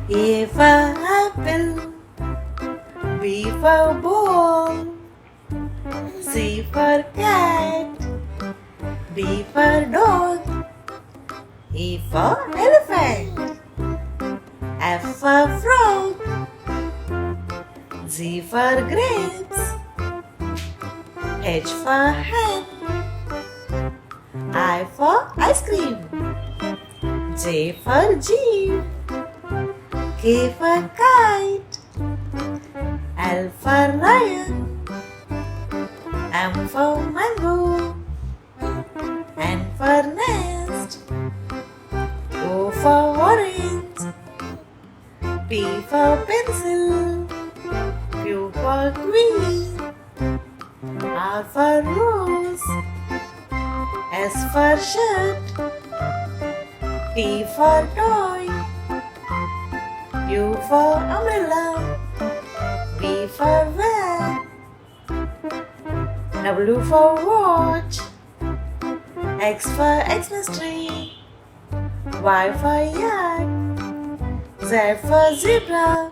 A for apple, B for ball, C for cat, D for dog, E for elephant, F for frog, G for grapes, H for hen, I for ice cream, J for jeep, K for kite, L for lion, M for mango, N for nest, O for orange, P for pencil, Q for queen, R for rose, S for shirt, T for toy, U for umbrella, V for van, W for watch, X for Xmas tree, Y for yak, Z for zebra.